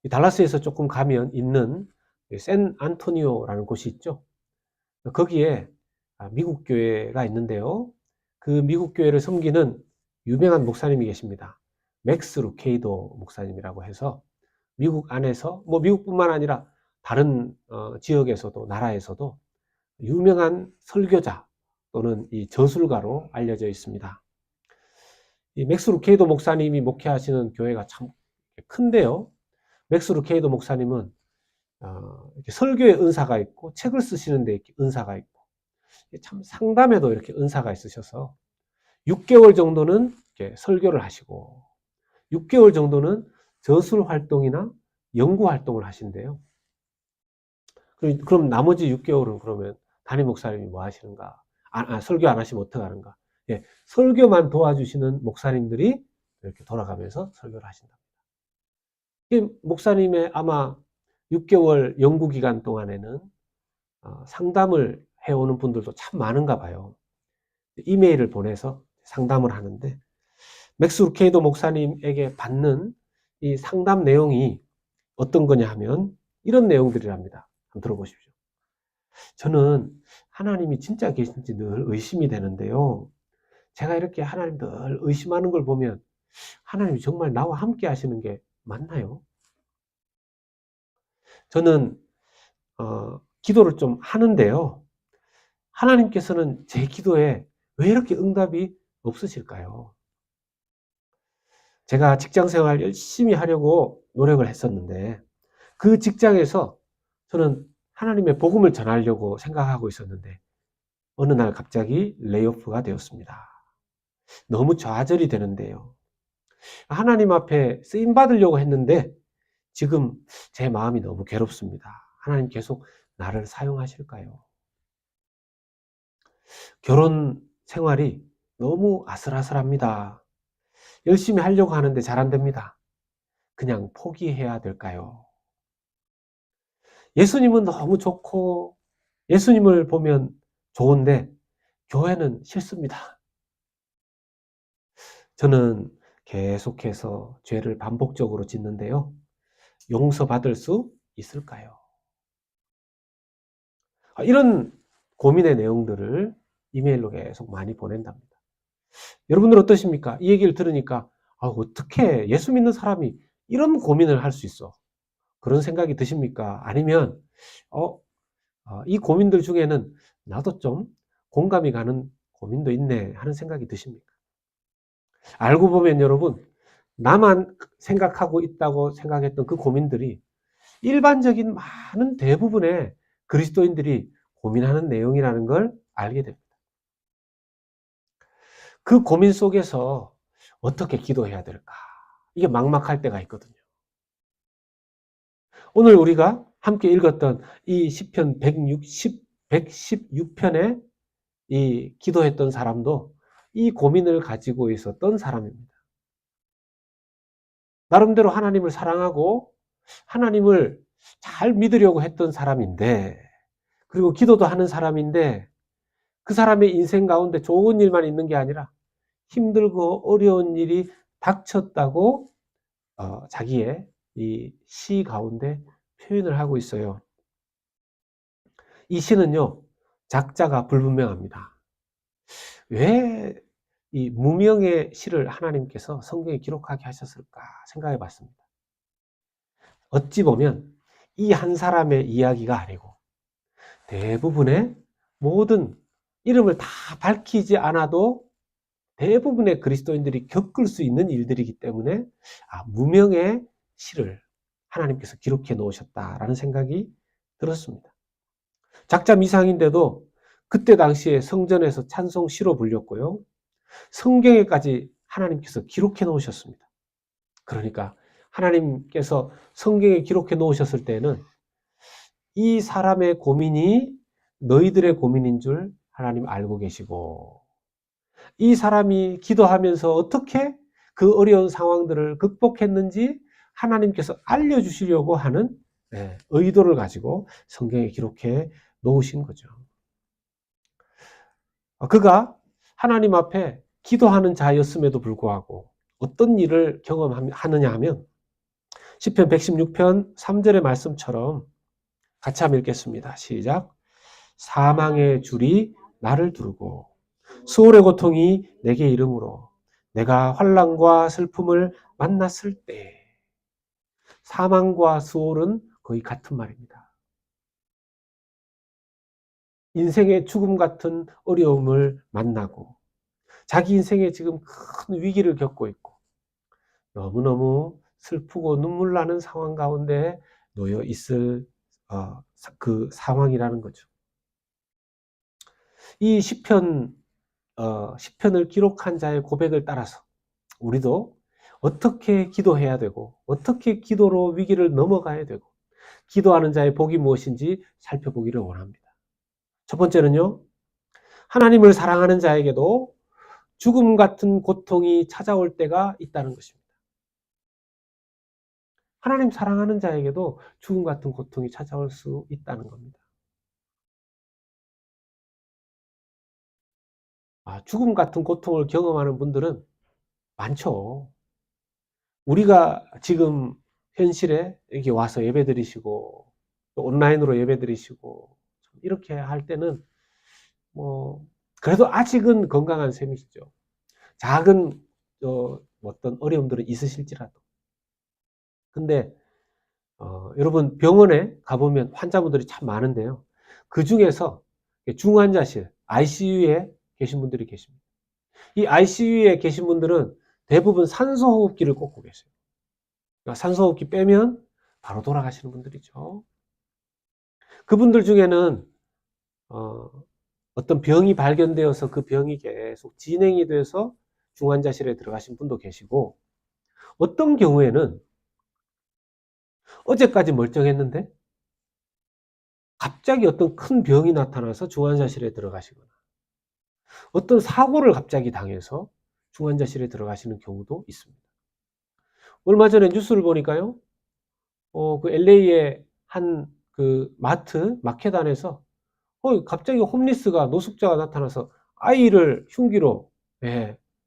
이 달라스에서 조금 가면 있는 샌 안토니오라는 곳이 있죠. 거기에 미국 교회가 있는데요. 그 미국 교회를 섬기는 유명한 목사님이 계십니다. 맥스 루케이도 목사님이라고 해서 미국 안에서 뭐 미국뿐만 아니라 다른 지역에서도 나라에서도 유명한 설교자 또는 이 저술가로 알려져 있습니다. 이 맥스 루케이도 목사님이 목회하시는 교회가 참 큰데요. 맥스 루케이도 목사님은 이렇게 설교에 은사가 있고 책을 쓰시는 데 은사가 있고 참 상담에도 이렇게 은사가 있으셔서 6개월 정도는 이렇게 설교를 하시고 6개월 정도는 저술 활동이나 연구 활동을 하신대요. 그럼 나머지 6개월은 그러면 담임 목사님이 뭐 하시는가? 설교 안 하시면 어떡하는가? 예, 설교만 도와주시는 목사님들이 이렇게 돌아가면서 설교를 하신다. 이 목사님의 아마 6개월 연구 기간 동안에는 상담을 해오는 분들도 참 많은가 봐요. 이메일을 보내서 상담을 하는데 맥스 루케이도 목사님에게 받는 이 상담 내용이 어떤 거냐 하면 이런 내용들이랍니다. 한번 들어보십시오. 저는 하나님이 진짜 계신지 늘 의심이 되는데요. 제가 이렇게 하나님 늘 의심하는 걸 보면 하나님이 정말 나와 함께 하시는 게 맞나요? 저는 기도를 좀 하는데요. 하나님께서는 제 기도에 왜 이렇게 응답이 없으실까요? 제가 직장생활 열심히 하려고 노력을 했었는데 그 직장에서 저는 하나님의 복음을 전하려고 생각하고 있었는데 어느 날 갑자기 레이오프가 되었습니다. 너무 좌절이 되는데요. 하나님 앞에 쓰임 받으려고 했는데 지금 제 마음이 너무 괴롭습니다. 하나님 계속 나를 사용하실까요? 결혼 생활이 너무 아슬아슬합니다. 열심히 하려고 하는데 잘 안 됩니다. 그냥 포기해야 될까요? 예수님은 너무 좋고 예수님을 보면 좋은데 교회는 싫습니다. 저는 계속해서 죄를 반복적으로 짓는데요. 용서받을 수 있을까요? 이런 고민의 내용들을 이메일로 계속 많이 보낸답니다. 여러분들 어떠십니까? 이 얘기를 들으니까 어떻게 예수 믿는 사람이 이런 고민을 할 수 있어? 그런 생각이 드십니까? 아니면 이 고민들 중에는 나도 좀 공감이 가는 고민도 있네 하는 생각이 드십니까? 알고 보면 여러분 나만 생각하고 있다고 생각했던 그 고민들이 일반적인 많은 대부분의 그리스도인들이 고민하는 내용이라는 걸 알게 됩니다. 그 고민 속에서 어떻게 기도해야 될까? 이게 막막할 때가 있거든요. 오늘 우리가 함께 읽었던 이 시편 116편에 이 기도했던 사람도 이 고민을 가지고 있었던 사람입니다. 나름대로 하나님을 사랑하고 하나님을 잘 믿으려고 했던 사람인데 그리고 기도도 하는 사람인데 그 사람의 인생 가운데 좋은 일만 있는 게 아니라 힘들고 어려운 일이 닥쳤다고 자기의 이 시 가운데 표현을 하고 있어요. 이 시는요, 작자가 불분명합니다. 왜 이 무명의 시를 하나님께서 성경에 기록하게 하셨을까 생각해 봤습니다. 어찌 보면 이 한 사람의 이야기가 아니고 대부분의 모든 이름을 다 밝히지 않아도 대부분의 그리스도인들이 겪을 수 있는 일들이기 때문에 무명의 시를 하나님께서 기록해 놓으셨다라는 생각이 들었습니다. 작자 미상인데도 그때 당시에 성전에서 찬송시로 불렸고요. 성경에까지 하나님께서 기록해 놓으셨습니다. 그러니까 하나님께서 성경에 기록해 놓으셨을 때는 이 사람의 고민이 너희들의 고민인 줄 하나님 알고 계시고 이 사람이 기도하면서 어떻게 그 어려운 상황들을 극복했는지 하나님께서 알려주시려고 하는 의도를 가지고 성경에 기록해 놓으신 거죠. 그가 하나님 앞에 기도하는 자였음에도 불구하고 어떤 일을 경험하느냐 하면 시편 116편 3절의 말씀처럼 같이 한번 읽겠습니다. 시작. 사망의 줄이 나를 두르고 수월의 고통이 내게 이름으로 내가 환난과 슬픔을 만났을 때. 사망과 수월은 거의 같은 말입니다. 인생의 죽음 같은 어려움을 만나고 자기 인생에 지금 큰 위기를 겪고 있고 너무너무 슬프고 눈물 나는 상황 가운데 놓여 있을 그 상황이라는 거죠. 이 시편을 기록한 자의 고백을 따라서 우리도 어떻게 기도해야 되고 어떻게 기도로 위기를 넘어가야 되고 기도하는 자의 복이 무엇인지 살펴보기를 원합니다. 첫 번째는요, 하나님을 사랑하는 자에게도 죽음 같은 고통이 찾아올 때가 있다는 것입니다. 하나님 사랑하는 자에게도 죽음 같은 고통이 찾아올 수 있다는 겁니다. 죽음 같은 고통을 경험하는 분들은 많죠. 우리가 지금 현실에 여기 와서 예배 드리시고 또 온라인으로 예배 드리시고 이렇게 할 때는 뭐 그래도 아직은 건강한 셈이시죠. 작은 어떤 어려움들은 있으실지라도. 근데 여러분 병원에 가보면 환자분들이 참 많은데요. 그 중에서 중환자실, ICU에 계신 분들이 계십니다. 이 ICU에 계신 분들은 대부분 산소호흡기를 꽂고 계세요. 그러니까 산소호흡기 빼면 바로 돌아가시는 분들이죠. 그분들 중에는 어, 어떤 병이 발견되어서 그 병이 계속 진행이 돼서 중환자실에 들어가신 분도 계시고 어떤 경우에는 어제까지 멀쩡했는데 갑자기 어떤 큰 병이 나타나서 중환자실에 들어가시거나 어떤 사고를 갑자기 당해서 중환자실에 들어가시는 경우도 있습니다. 얼마 전에 뉴스를 보니까요, 그 LA의 한 그 마켓 안에서 갑자기 홈리스가 노숙자가 나타나서 아이를 흉기로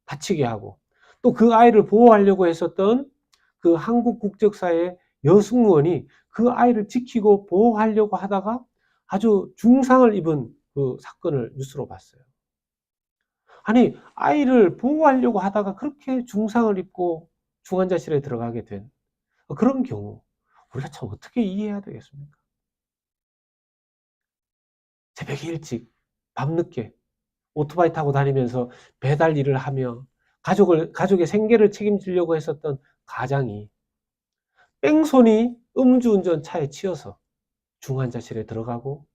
다치게 하고 또 그 아이를 보호하려고 했었던 그 한국 국적사의 여승무원이 그 아이를 지키고 보호하려고 하다가 아주 중상을 입은 그 사건을 뉴스로 봤어요. 아니, 아이를 보호하려고 하다가 그렇게 중상을 입고 중환자실에 들어가게 된 그런 경우 우리가 참 어떻게 이해해야 되겠습니까? 새벽에 일찍 밤늦게 오토바이 타고 다니면서 배달 일을 하며 가족의 생계를 책임지려고 했었던 가장이 뺑소니 음주운전 차에 치여서 중환자실에 들어가고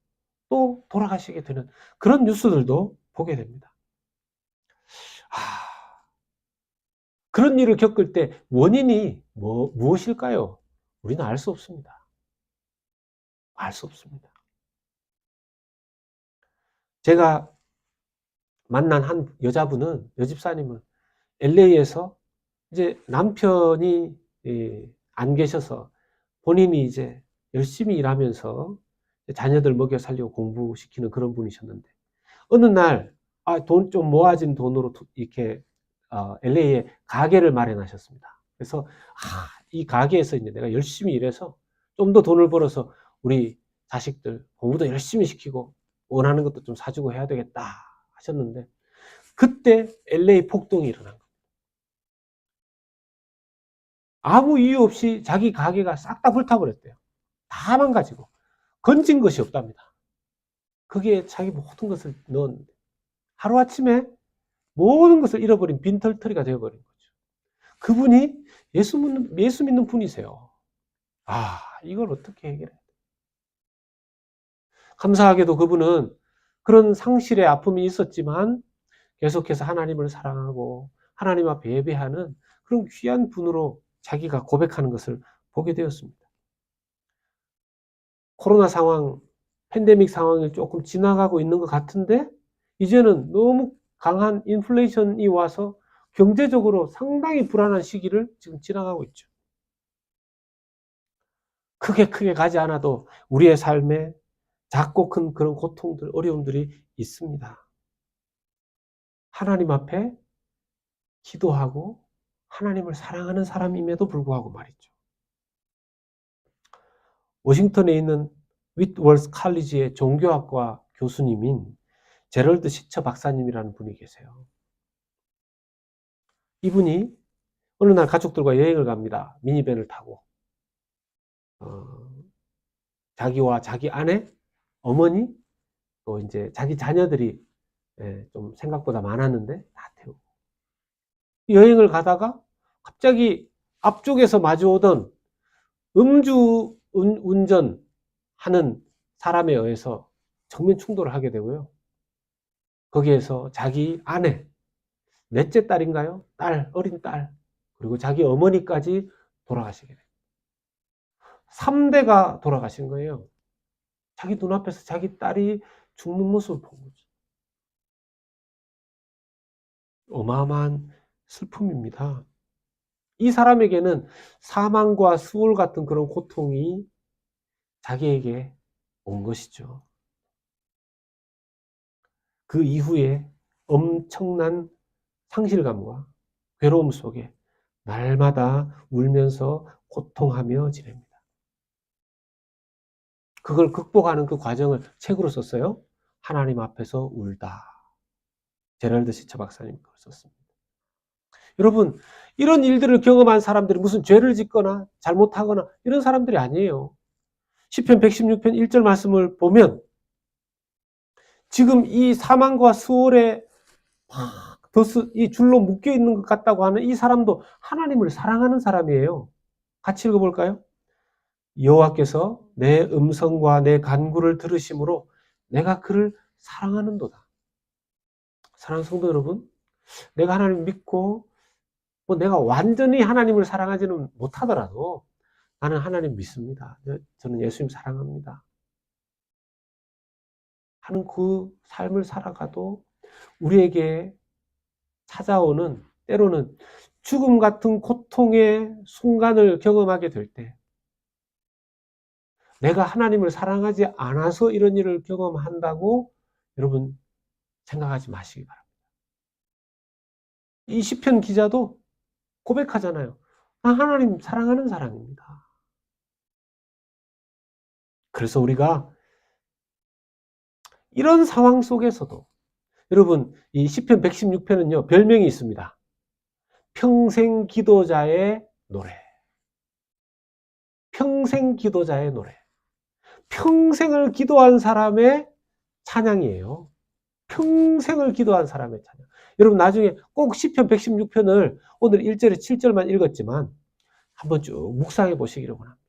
또 돌아가시게 되는 그런 뉴스들도 보게 됩니다. 그런 일을 겪을 때 원인이 무엇일까요? 우리는 알 수 없습니다. 알 수 없습니다. 제가 만난 한 여집사님은 LA에서 이제 남편이 안 계셔서 본인이 이제 열심히 일하면서 자녀들 먹여 살리고 공부시키는 그런 분이셨는데 어느 날 돈 좀 모아진 돈으로 이렇게 LA에 가게를 마련하셨습니다. 그래서 이 가게에서 이제 내가 열심히 일해서 좀 더 돈을 벌어서 우리 자식들 공부도 열심히 시키고 원하는 것도 좀 사주고 해야 되겠다 하셨는데 그때 LA 폭동이 일어난 거예요. 아무 이유 없이 자기 가게가 싹 다 불타버렸대요. 다 망가지고 건진 것이 없답니다. 거기에 자기 모든 것을 넣었는데 하루아침에 모든 것을 잃어버린 빈털터리가 되어버린 거죠. 그분이 예수 믿는 분이세요. 이걸 어떻게 해결해? 감사하게도 그분은 그런 상실의 아픔이 있었지만 계속해서 하나님을 사랑하고 하나님 앞에 예배하는 그런 귀한 분으로 자기가 고백하는 것을 보게 되었습니다. 코로나 상황, 팬데믹 상황이 조금 지나가고 있는 것 같은데 이제는 너무 강한 인플레이션이 와서 경제적으로 상당히 불안한 시기를 지금 지나가고 있죠. 크게 가지 않아도 우리의 삶에 작고 큰 그런 고통들, 어려움들이 있습니다. 하나님 앞에 기도하고 하나님을 사랑하는 사람임에도 불구하고 말이죠. 워싱턴에 있는 윗월스 칼리지의 종교학과 교수님인 제럴드 시처 박사님이라는 분이 계세요. 이분이 어느 날 가족들과 여행을 갑니다. 미니밴을 타고. 자기와 자기 아내, 어머니, 또 이제 자기 자녀들이 좀 생각보다 많았는데 다 태우고. 여행을 가다가 갑자기 앞쪽에서 마주오던 음주 운전하는 사람에 의해서 정면 충돌을 하게 되고요. 거기에서 자기 아내, 넷째 딸인가요? 어린 딸, 그리고 자기 어머니까지 돌아가시게 돼요. 3대가 돌아가신 거예요. 자기 눈앞에서 자기 딸이 죽는 모습을 본 거죠. 어마어마한 슬픔입니다. 이 사람에게는 사망과 수월 같은 그런 고통이 자기에게 온 것이죠. 그 이후에 엄청난 상실감과 괴로움 속에 날마다 울면서 고통하며 지냅니다. 그걸 극복하는 그 과정을 책으로 썼어요. 하나님 앞에서 울다. 제럴드 시처 박사님이 그걸 썼습니다. 여러분, 이런 일들을 경험한 사람들이 무슨 죄를 짓거나 잘못하거나 이런 사람들이 아니에요. 시편 116편 1절 말씀을 보면 지금 이 사망과 수월에 이 줄로 묶여 있는 것 같다고 하는 이 사람도 하나님을 사랑하는 사람이에요. 같이 읽어볼까요? 여호와께서 내 음성과 내 간구를 들으심으로 내가 그를 사랑하는도다. 사랑하는 성도 여러분, 내가 하나님을 믿고 내가 완전히 하나님을 사랑하지는 못하더라도 나는 하나님 믿습니다. 저는 예수님 사랑합니다. 하는 그 삶을 살아가도 우리에게 찾아오는 때로는 죽음 같은 고통의 순간을 경험하게 될 때 내가 하나님을 사랑하지 않아서 이런 일을 경험한다고 여러분 생각하지 마시기 바랍니다. 이 시편 기자도 고백하잖아요. 나 하나님 사랑하는 사람입니다. 그래서 우리가 이런 상황 속에서도 여러분 이 시편 116편은요 별명이 있습니다. 평생 기도자의 노래. 평생 기도자의 노래. 평생을 기도한 사람의 찬양이에요. 평생을 기도한 사람의 찬양. 여러분 나중에 꼭 시편 116편을 오늘 1절에 7절만 읽었지만 한번 쭉 묵상해 보시기를 원합니다.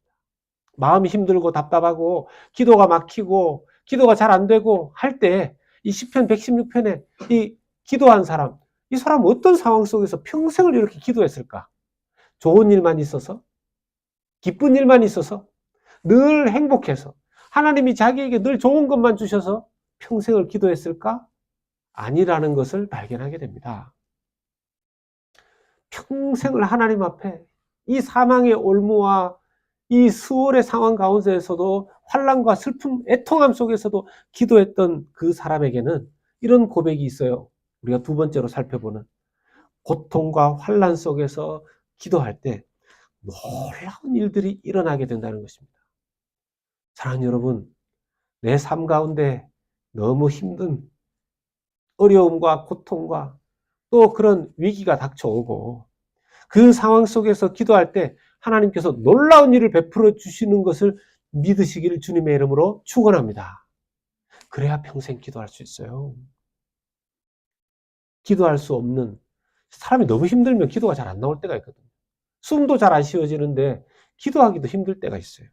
마음이 힘들고 답답하고 기도가 막히고 기도가 잘 안 되고 할 때 이 시편 116편에 이 기도한 사람, 이 사람은 어떤 상황 속에서 평생을 이렇게 기도했을까? 좋은 일만 있어서? 기쁜 일만 있어서? 늘 행복해서? 하나님이 자기에게 늘 좋은 것만 주셔서 평생을 기도했을까? 아니라는 것을 발견하게 됩니다. 평생을 하나님 앞에 이 사망의 올무와 이 수월의 상황 가운데에서도 환난과 슬픔, 애통함 속에서도 기도했던 그 사람에게는 이런 고백이 있어요. 우리가 두 번째로 살펴보는 고통과 환난 속에서 기도할 때 놀라운 일들이 일어나게 된다는 것입니다. 사랑하는 여러분, 내 삶 가운데 너무 힘든 어려움과 고통과 또 그런 위기가 닥쳐오고 그 상황 속에서 기도할 때 하나님께서 놀라운 일을 베풀어 주시는 것을 믿으시기를 주님의 이름으로 축원합니다. 그래야 평생 기도할 수 있어요. 기도할 수 없는 사람이 너무 힘들면 기도가 잘 안 나올 때가 있거든요. 숨도 잘 안 쉬어지는데 기도하기도 힘들 때가 있어요.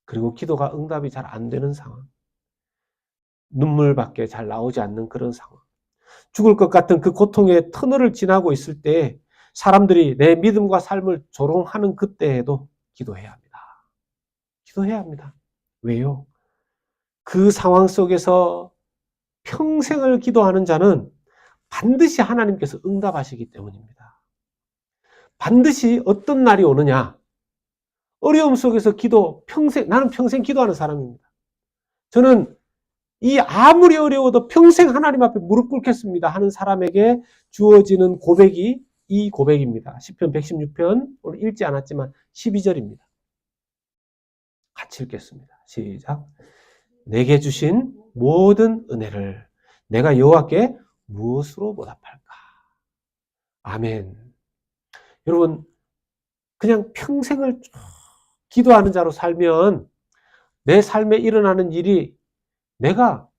그리고 기도가 응답이 잘 안 되는 상황. 눈물밖에 잘 나오지 않는 그런 상황. 죽을 것 같은 그 고통의 터널을 지나고 있을 때 사람들이 내 믿음과 삶을 조롱하는 그때에도 기도해야 합니다. 기도해야 합니다. 왜요? 그 상황 속에서 평생을 기도하는 자는 반드시 하나님께서 응답하시기 때문입니다. 반드시 어떤 날이 오느냐? 어려움 속에서 나는 평생 기도하는 사람입니다. 저는 이 아무리 어려워도 평생 하나님 앞에 무릎 꿇겠습니다 하는 사람에게 주어지는 고백이 이 고백입니다. 시편 116편 오늘 읽지 않았지만 12절입니다. 같이 읽겠습니다. 시작. 내게 주신 모든 은혜를 내가 여호와께 무엇으로 보답할까? 아멘. 여러분, 그냥 평생을 쭉 기도하는 자로 살면 내 삶에 일어나는 일이 내가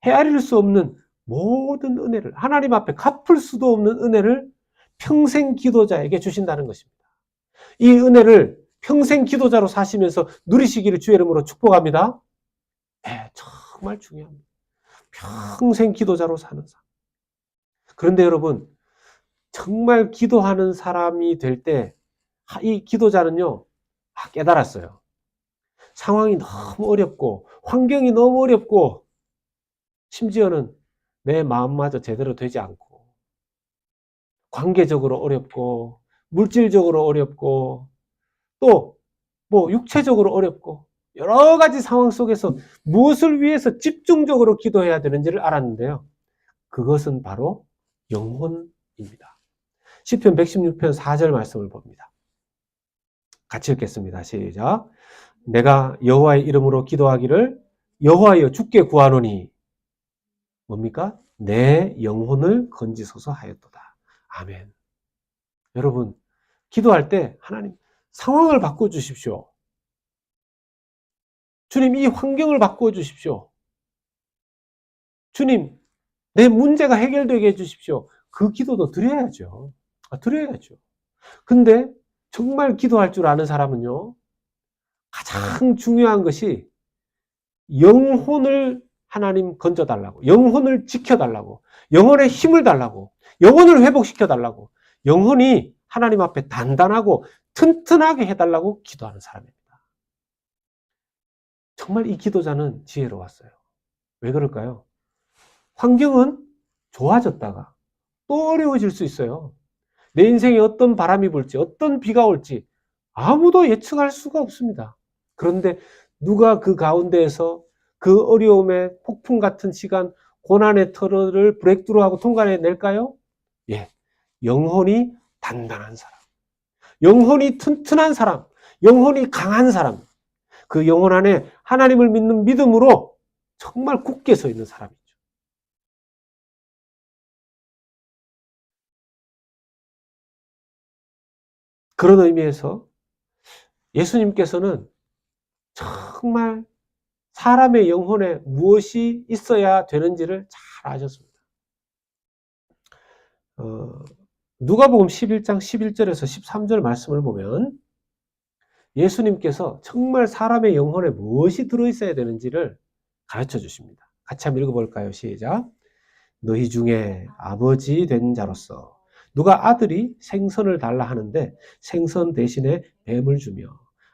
헤아릴 수 없는 모든 은혜를, 하나님 앞에 갚을 수도 없는 은혜를 평생 기도자에게 주신다는 것입니다. 이 은혜를 평생 기도자로 사시면서 누리시기를 주의 이름으로 축복합니다. 네, 정말 중요합니다. 평생 기도자로 사는 삶. 그런데 여러분, 정말 기도하는 사람이 될 때 이 기도자는요, 깨달았어요. 상황이 너무 어렵고 환경이 너무 어렵고 심지어는 내 마음마저 제대로 되지 않고 관계적으로 어렵고 물질적으로 어렵고 또 뭐 육체적으로 어렵고 여러 가지 상황 속에서 무엇을 위해서 집중적으로 기도해야 되는지를 알았는데요. 그것은 바로 영혼입니다. 시편 116편 4절 말씀을 봅니다. 같이 읽겠습니다. 시작. 내가 여호와의 이름으로 기도하기를 여호와여 주께 구하노니 뭡니까? 내 영혼을 건지소서 하였도다. 아멘. 여러분, 기도할 때 하나님 상황을 바꿔주십시오. 주님, 이 환경을 바꿔주십시오. 주님, 내 문제가 해결되게 해주십시오. 그 기도도 드려야죠. 드려야죠. 근데 정말 기도할 줄 아는 사람은요, 가장 중요한 것이 영혼을 하나님 건져달라고, 영혼을 지켜달라고, 영혼의 힘을 달라고, 영혼을 회복시켜달라고, 영혼이 하나님 앞에 단단하고 튼튼하게 해달라고 기도하는 사람입니다. 정말 이 기도자는 지혜로웠어요. 왜 그럴까요? 환경은 좋아졌다가 또 어려워질 수 있어요. 내 인생에 어떤 바람이 불지, 어떤 비가 올지 아무도 예측할 수가 없습니다. 그런데 누가 그 가운데에서 그 어려움의 폭풍 같은 시간, 고난의 터널을 브레이크스루하고 통과해낼까요? 예, 영혼이 단단한 사람, 영혼이 튼튼한 사람, 영혼이 강한 사람, 그 영혼 안에 하나님을 믿는 믿음으로 정말 굳게 서 있는 사람이죠. 그런 의미에서 예수님께서는 정말 사람의 영혼에 무엇이 있어야 되는지를 잘 아셨습니다. 누가복음 11장 11절에서 13절 말씀을 보면 예수님께서 정말 사람의 영혼에 무엇이 들어있어야 되는지를 가르쳐 주십니다. 같이 한번 읽어볼까요? 시작. 너희 중에 아버지 된 자로서 누가 아들이 생선을 달라 하는데 생선 대신에 뱀을 주며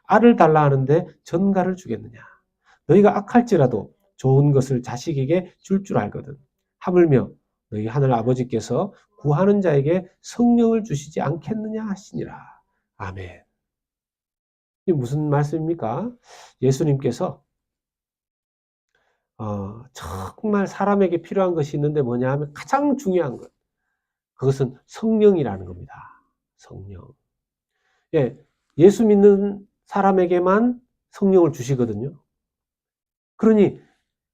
알을 달라 하는데 전갈을 주겠느냐. 너희가 악할지라도 좋은 것을 자식에게 줄 줄 알거든. 하물며 너희 하늘 아버지께서 구하는 자에게 성령을 주시지 않겠느냐 하시니라. 아멘. 이게 무슨 말씀입니까? 예수님께서 정말 사람에게 필요한 것이 있는데 뭐냐 하면 가장 중요한 것. 그것은 성령이라는 겁니다. 성령. 예, 예수 믿는 사람에게만 성령을 주시거든요. 그러니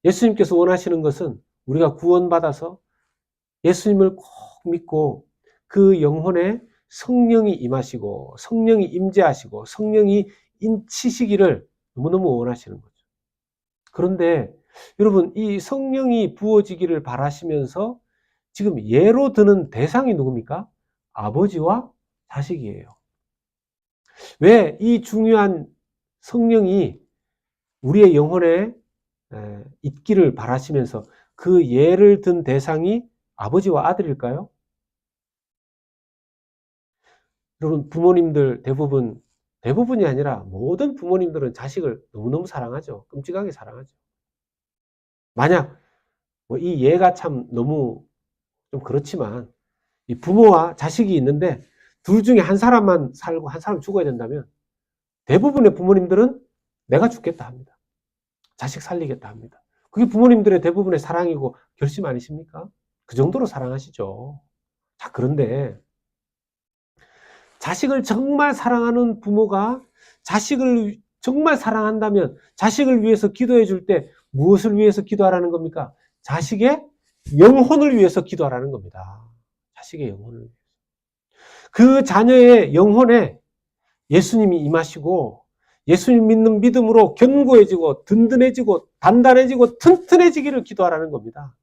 예수님께서 원하시는 것은 우리가 구원받아서 예수님을 꼭 믿고 그 영혼에 성령이 임하시고 성령이 임재하시고 성령이 인치시기를 너무너무 원하시는 거죠. 그런데 여러분, 이 성령이 부어지기를 바라시면서 지금 예로 드는 대상이 누굽니까? 아버지와 자식이에요. 왜 이 중요한 성령이 우리의 영혼에 있기를 바라시면서 그 예를 든 대상이 아버지와 아들일까요? 여러분, 부모님들 대부분이 아니라 모든 부모님들은 자식을 너무너무 사랑하죠. 끔찍하게 사랑하죠. 만약 이 예가 참 너무 좀 그렇지만 이 부모와 자식이 있는데 둘 중에 한 사람만 살고 한 사람 죽어야 된다면 대부분의 부모님들은 내가 죽겠다 합니다. 자식 살리겠다 합니다. 그게 부모님들의 대부분의 사랑이고 결심 아니십니까? 그 정도로 사랑하시죠. 자, 그런데 자식을 정말 사랑하는 부모가 자식을 정말 사랑한다면 자식을 위해서 기도해 줄 때 무엇을 위해서 기도하라는 겁니까? 자식의 영혼을 위해서 기도하라는 겁니다. 자식의 영혼을 위해서. 그 자녀의 영혼에 예수님이 임하시고 예수님 믿는 믿음으로 견고해지고 든든해지고 단단해지고 튼튼해지기를 기도하라는 겁니다.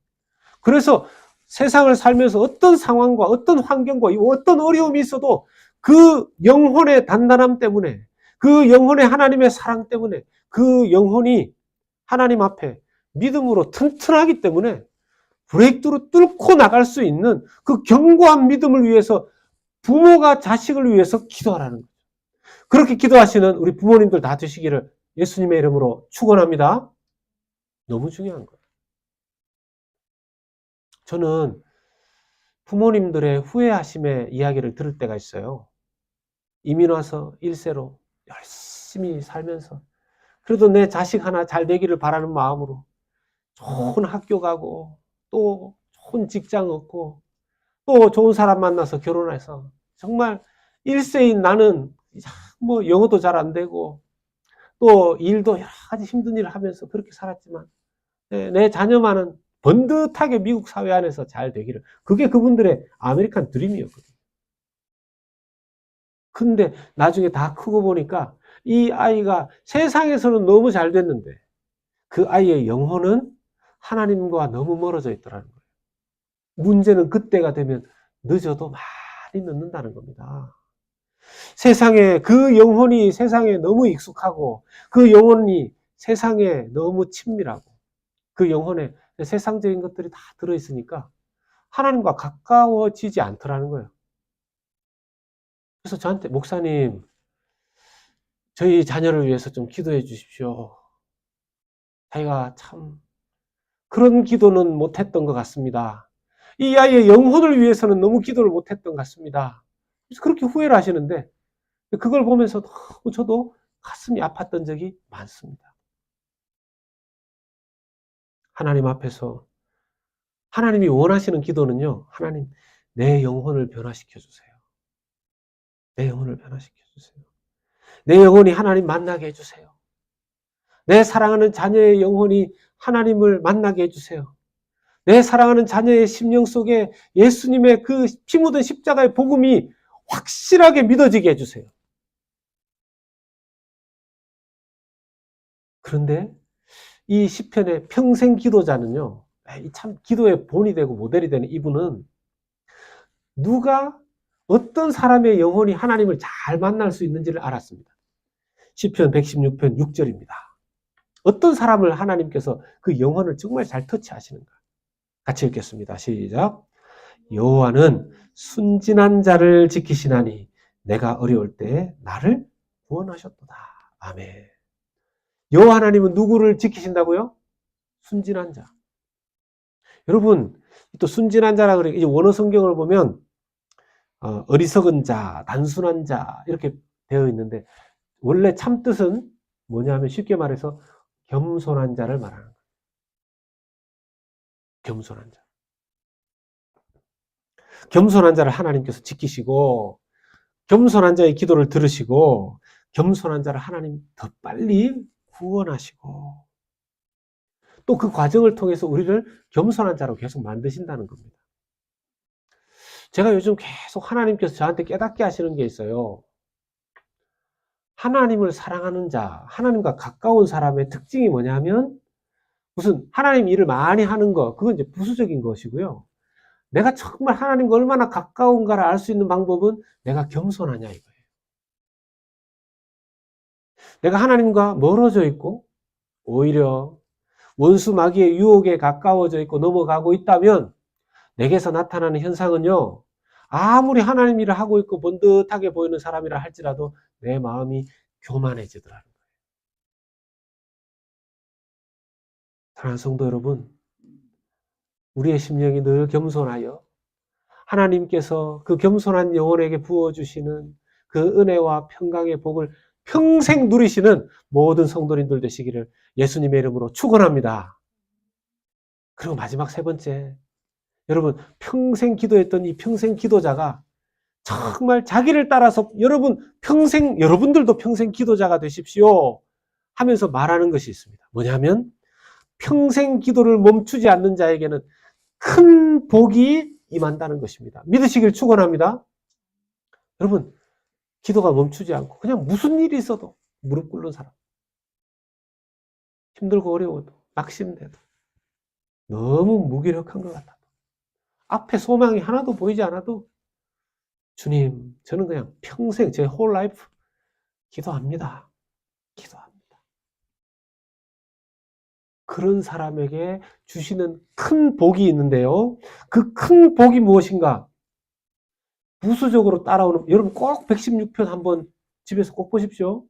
그래서 세상을 살면서 어떤 상황과 어떤 환경과 어떤 어려움이 있어도 그 영혼의 단단함 때문에, 그 영혼의 하나님의 사랑 때문에, 그 영혼이 하나님 앞에 믿음으로 튼튼하기 때문에 브레이크로 뚫고 나갈 수 있는 그 견고한 믿음을 위해서 부모가 자식을 위해서 기도하라는 거죠. 그렇게 기도하시는 우리 부모님들 다 되시기를 예수님의 이름으로 축원합니다. 너무 중요한 거예요. 저는 부모님들의 후회하심의 이야기를 들을 때가 있어요. 이민 와서 1세로 열심히 살면서 그래도 내 자식 하나 잘 되기를 바라는 마음으로 좋은 학교 가고 또 좋은 직장 얻고 또 좋은 사람 만나서 결혼해서 정말 1세인 나는 뭐 영어도 잘 안 되고 또 일도 여러 가지 힘든 일을 하면서 그렇게 살았지만 내 자녀만은 번듯하게 미국 사회 안에서 잘 되기를, 그게 그분들의 아메리칸 드림이었거든요. 근데 나중에 다 크고 보니까 이 아이가 세상에서는 너무 잘 됐는데 그 아이의 영혼은 하나님과 너무 멀어져 있더라는 거예요. 문제는 그때가 되면 늦어도 많이 늦는다는 겁니다. 세상에 그 영혼이 세상에 너무 익숙하고 그 영혼이 세상에 너무 친밀하고 그 영혼에 세상적인 것들이 다 들어있으니까 하나님과 가까워지지 않더라는 거예요. 그래서 저한테 목사님 저희 자녀를 위해서 좀 기도해 주십시오. 자기가 참 그런 기도는 못했던 것 같습니다. 이 아이의 영혼을 위해서는 너무 기도를 못했던 것 같습니다. 그래서 그렇게 후회를 하시는데 그걸 보면서 너무 저도 가슴이 아팠던 적이 많습니다. 하나님 앞에서 하나님이 원하시는 기도는요. 하나님 내 영혼을 변화시켜 주세요. 내 영혼을 변화시켜 주세요. 내 영혼이 하나님 만나게 해주세요. 내 사랑하는 자녀의 영혼이 하나님을 만나게 해주세요. 내 사랑하는 자녀의 심령 속에 예수님의 그 피 묻은 십자가의 복음이 확실하게 믿어지게 해주세요. 그런데 이 시편의 평생 기도자는요, 참 기도의 본이 되고 모델이 되는 이분은 누가 어떤 사람의 영혼이 하나님을 잘 만날 수 있는지를 알았습니다. 시편 116편 6절입니다. 어떤 사람을 하나님께서 그 영혼을 정말 잘 터치하시는가? 같이 읽겠습니다. 시작. 여호와는 순진한 자를 지키시나니 내가 어려울 때 나를 구원하셨도다. 아멘. 여호와 하나님은 누구를 지키신다고요? 순진한 자. 여러분, 또 순진한 자라 그래. 이제 원어 성경을 보면 어리석은 자, 단순한 자 이렇게 되어 있는데 원래 참 뜻은 뭐냐면 쉽게 말해서 겸손한 자를 말하는 거예요. 겸손한 자. 겸손한 자를 하나님께서 지키시고 겸손한 자의 기도를 들으시고 겸손한 자를 하나님 더 빨리 구원하시고 또 그 과정을 통해서 우리를 겸손한 자로 계속 만드신다는 겁니다. 제가 요즘 계속 하나님께서 저한테 깨닫게 하시는 게 있어요. 하나님을 사랑하는 자, 하나님과 가까운 사람의 특징이 뭐냐면 무슨 하나님 일을 많이 하는 거, 그건 이제 부수적인 것이고요. 내가 정말 하나님과 얼마나 가까운가를 알 수 있는 방법은 내가 겸손하냐 이거예요. 내가 하나님과 멀어져 있고 오히려 원수 마귀의 유혹에 가까워져 있고 넘어가고 있다면 내게서 나타나는 현상은요. 아무리 하나님 일을 하고 있고 번듯하게 보이는 사람이라 할지라도 내 마음이 교만해지더라는 거예요. 사랑하는 성도 여러분, 우리의 심령이 늘 겸손하여 하나님께서 그 겸손한 영혼에게 부어주시는 그 은혜와 평강의 복을 평생 누리시는 모든 성도님들 되시기를 예수님의 이름으로 축원합니다. 그리고 마지막 세 번째, 여러분 평생 기도했던 이 평생 기도자가 정말 자기를 따라서 여러분들도 평생 기도자가 되십시오. 하면서 말하는 것이 있습니다. 뭐냐면 평생 기도를 멈추지 않는 자에게는 큰 복이 임한다는 것입니다. 믿으시길 축원합니다. 여러분, 기도가 멈추지 않고 그냥 무슨 일이 있어도 무릎 꿇는 사람, 힘들고 어려워도 낙심돼도 너무 무기력한 것 같아도 앞에 소망이 하나도 보이지 않아도 주님, 저는 그냥 평생 제 홀 라이프 기도합니다. 기도합니다. 그런 사람에게 주시는 큰 복이 있는데요. 그 큰 복이 무엇인가? 부수적으로 따라오는, 여러분 꼭 116편 한번 집에서 꼭 보십시오.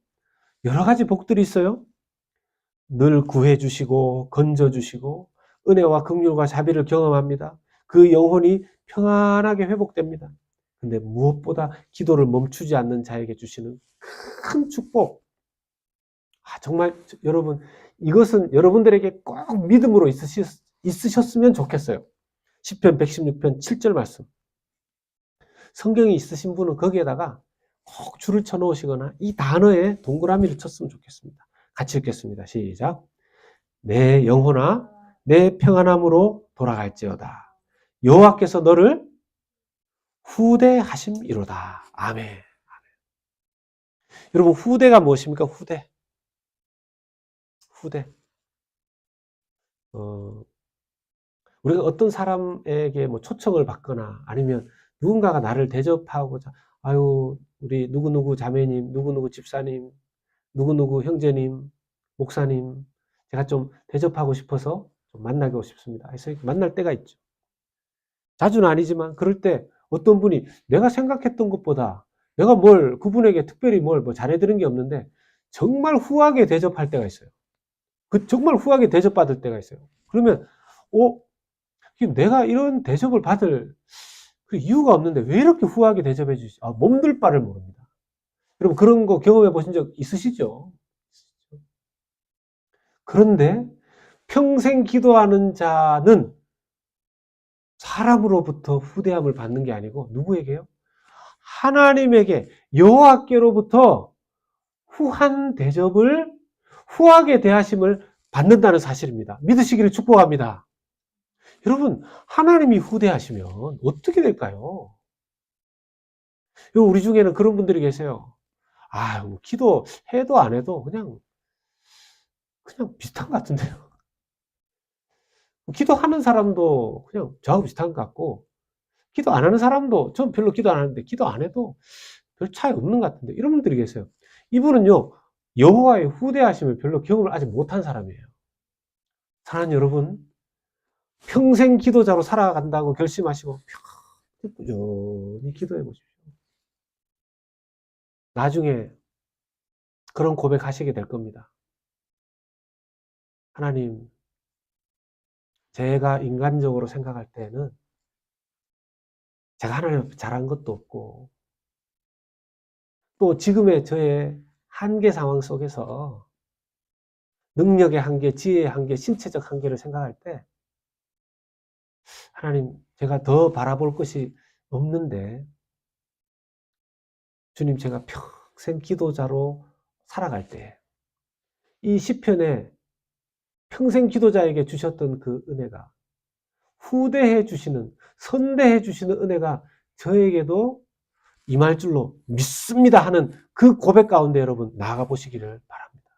여러 가지 복들이 있어요. 늘 구해주시고 건져주시고 은혜와 긍휼과 자비를 경험합니다. 그 영혼이 평안하게 회복됩니다. 근데 무엇보다 기도를 멈추지 않는 자에게 주시는 큰 축복. 정말 여러분, 이것은 여러분들에게 꼭 믿음으로 있으셨으면 좋겠어요. 시편 116편 7절 말씀. 성경이 있으신 분은 거기에다가 꼭 줄을 쳐 놓으시거나 이 단어에 동그라미를 쳤으면 좋겠습니다. 같이 읽겠습니다. 시작. 내 영혼아, 내 평안함으로 돌아갈지어다. 여호와께서 너를 후대하심이로다. 아멘. 아멘. 여러분, 후대가 무엇입니까? 후대. 후대. 우리가 어떤 사람에게 뭐 초청을 받거나 아니면 누군가가 나를 대접하고자, 아유, 우리 누구누구 자매님, 누구누구 집사님, 누구누구 형제님, 목사님, 제가 좀 대접하고 싶어서 좀 만나고 싶습니다. 그래서 만날 때가 있죠. 자주는 아니지만 그럴 때 어떤 분이 내가 생각했던 것보다 내가 그분에게 특별히 뭐 잘해드린 게 없는데 정말 후하게 대접할 때가 있어요. 정말 후하게 대접받을 때가 있어요. 그러면, 내가 이런 대접을 받을 그 이유가 없는데 왜 이렇게 후하게 대접해 주시지? 몸둘 바를 모릅니다. 여러분, 그런 거 경험해 보신 적 있으시죠? 그런데 평생 기도하는 자는 사람으로부터 후대함을 받는 게 아니고 누구에게요? 하나님에게, 여호와께로부터 후하게 대하심을 받는다는 사실입니다. 믿으시기를 축복합니다. 여러분, 하나님이 후대하시면 어떻게 될까요? 우리 중에는 그런 분들이 계세요. 기도 해도 안 해도 그냥 비슷한 것 같은데요. 기도하는 사람도 그냥 저하고 비슷한 것 같고, 기도 안 하는 사람도 전 별로 기도 안 하는데 기도 안 해도 별 차이 없는 것 같은데, 이런 분들이 계세요. 이분은요, 여호와의 후대하심을 별로 경험을 아직 못한 사람이에요. 사랑하는 여러분, 평생 기도자로 살아간다고 결심하시고 평생 꾸준히 기도해 보십시오. 나중에 그런 고백하시게 될 겁니다. 하나님, 제가 인간적으로 생각할 때는 제가 하나님 앞에 잘한 것도 없고, 또 지금의 저의 한계 상황 속에서 능력의 한계, 지혜의 한계, 신체적 한계를 생각할 때, 하나님, 제가 더 바라볼 것이 없는데, 주님, 제가 평생 기도자로 살아갈 때, 이 시편에 평생 기도자에게 주셨던 그 은혜가, 후대해 주시는, 선대해 주시는 은혜가 저에게도 임할 줄로 믿습니다 하는 그 고백 가운데 여러분 나아가 보시기를 바랍니다.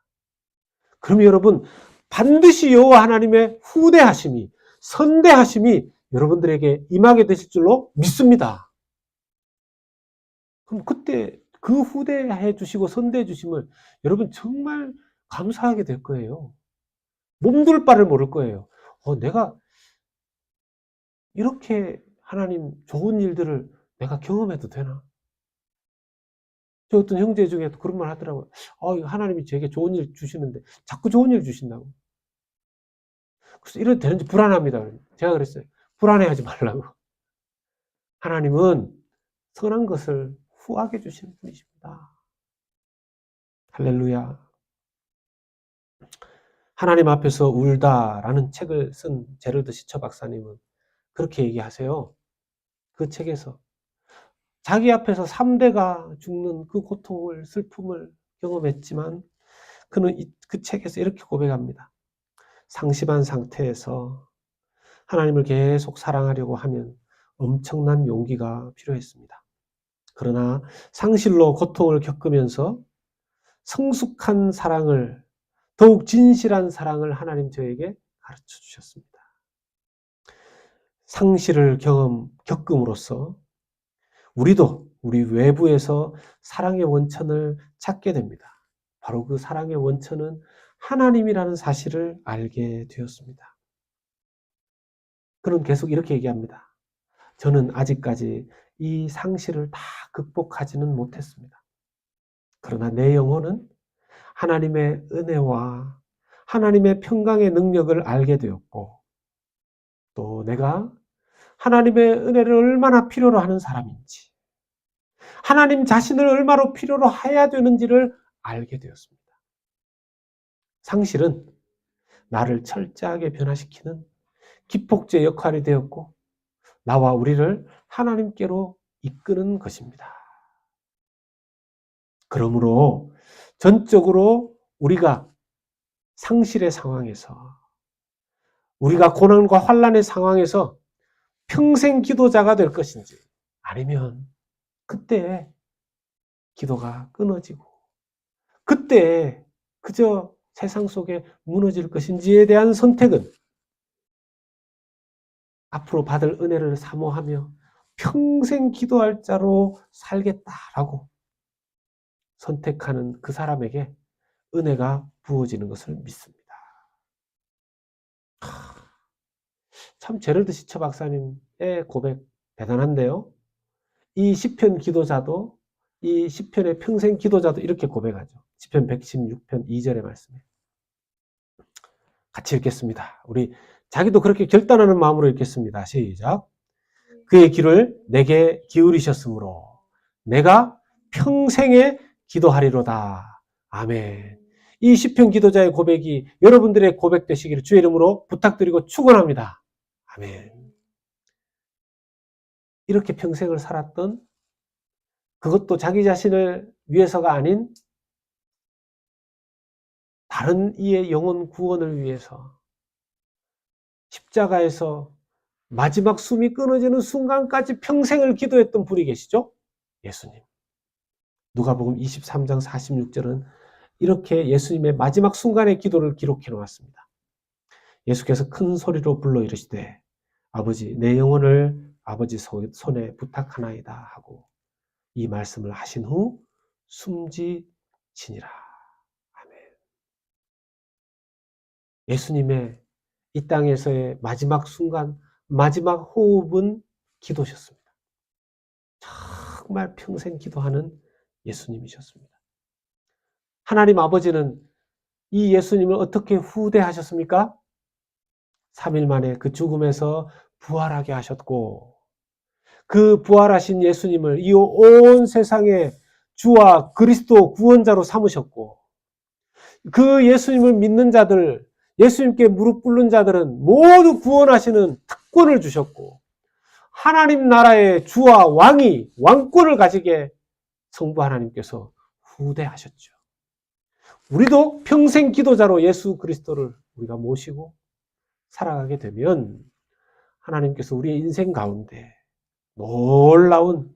그럼 여러분, 반드시 여호와 하나님의 후대하심이, 선대하심이 여러분들에게 임하게 되실 줄로 믿습니다. 그럼 그때 그 후대해 주시고 선대해 주심을 여러분 정말 감사하게 될 거예요. 몸둘 바를 모를 거예요. 내가 이렇게 하나님 좋은 일들을 내가 경험해도 되나? 저 어떤 형제 중에 그런 말 하더라고요. 하나님이 제게 좋은 일 주시는데 자꾸 좋은 일 주신다고. 그래서 이래도 되는지 불안합니다. 제가 그랬어요. 불안해하지 말라고. 하나님은 선한 것을 후하게 주시는 분이십니다. 할렐루야. 하나님 앞에서 울다라는 책을 쓴 제럴드 시처 박사님은 그렇게 얘기하세요. 그 책에서 자기 앞에서 3대가 죽는 그 고통을, 슬픔을 경험했지만 그는 그 책에서 이렇게 고백합니다. 상심한 상태에서 하나님을 계속 사랑하려고 하면 엄청난 용기가 필요했습니다. 그러나 상실로 고통을 겪으면서 성숙한 사랑을, 더욱 진실한 사랑을 하나님 저에게 가르쳐 주셨습니다. 상실을 겪음으로써 우리도 우리 외부에서 사랑의 원천을 찾게 됩니다. 바로 그 사랑의 원천은 하나님이라는 사실을 알게 되었습니다. 그는 계속 이렇게 얘기합니다. 저는 아직까지 이 상실을 다 극복하지는 못했습니다. 그러나 내 영혼은 하나님의 은혜와 하나님의 평강의 능력을 알게 되었고, 또 내가 하나님의 은혜를 얼마나 필요로 하는 사람인지, 하나님 자신을 얼마나 필요로 해야 되는지를 알게 되었습니다. 상실은 나를 철저하게 변화시키는 기폭제 역할이 되었고, 나와 우리를 하나님께로 이끄는 것입니다. 그러므로 전적으로 우리가 상실의 상황에서, 우리가 고난과 환난의 상황에서 평생 기도자가 될 것인지, 아니면 그때 기도가 끊어지고 그때 그저 세상 속에 무너질 것인지에 대한 선택은 앞으로 받을 은혜를 사모하며 평생 기도할 자로 살겠다라고 선택하는 그 사람에게 은혜가 부어지는 것을 믿습니다. 참 제럴드 시처 박사님의 고백 대단한데요. 이 시편 기도자도, 이 시편의 평생 기도자도 이렇게 고백하죠. 시편 116편 2절의 말씀에. 같이 읽겠습니다. 우리 자기도 그렇게 결단하는 마음으로 읽겠습니다. 시작. 그의 귀를 내게 기울이셨으므로 내가 평생에 기도하리로다. 아멘. 이 시편 기도자의 고백이 여러분들의 고백 되시기를 주의 이름으로 부탁드리고 축원합니다. 아멘. 이렇게 평생을 살았던, 그것도 자기 자신을 위해서가 아닌 다른 이의 영혼 구원을 위해서 십자가에서 마지막 숨이 끊어지는 순간까지 평생을 기도했던 분이 계시죠? 예수님. 누가복음 23장 46절은 이렇게 예수님의 마지막 순간의 기도를 기록해 놓았습니다. 예수께서 큰 소리로 불러 이르시되 아버지 내 영혼을 아버지 손에 부탁하나이다 하고 이 말씀을 하신 후 숨지시니라. 아멘. 예수님의 이 땅에서의 마지막 순간, 마지막 호흡은 기도셨습니다. 정말 평생 기도하는 예수님이셨습니다. 하나님 아버지는 이 예수님을 어떻게 후대하셨습니까? 3일 만에 그 죽음에서 부활하게 하셨고, 그 부활하신 예수님을 이 온 세상의 주와 그리스도 구원자로 삼으셨고, 그 예수님을 믿는 자들, 예수님께 무릎 꿇는 자들은 모두 구원하시는 특권을 주셨고, 하나님 나라의 주와 왕권을 가지게 성부 하나님께서 후대하셨죠. 우리도 평생 기도자로 예수 그리스도를 우리가 모시고 살아가게 되면 하나님께서 우리의 인생 가운데 놀라운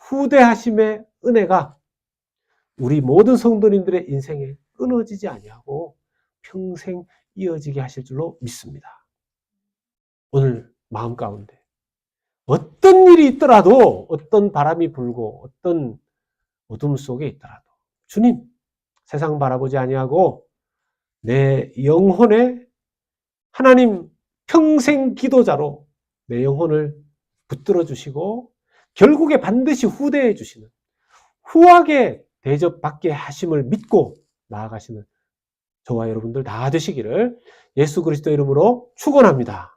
후대하심의 은혜가 우리 모든 성도님들의 인생에 끊어지지 아니하고 평생 이어지게 하실 줄로 믿습니다. 오늘 마음 가운데 어떤 일이 있더라도, 어떤 바람이 불고 어떤 어둠 속에 있더라도 주님, 세상 바라보지 아니하고 내 영혼에 하나님 평생 기도자로 내 영혼을 붙들어 주시고 결국에 반드시 후대해 주시는, 후하게 대접받게 하심을 믿고 나아가시는 저와 여러분들 다 되시기를 예수 그리스도 이름으로 축원합니다.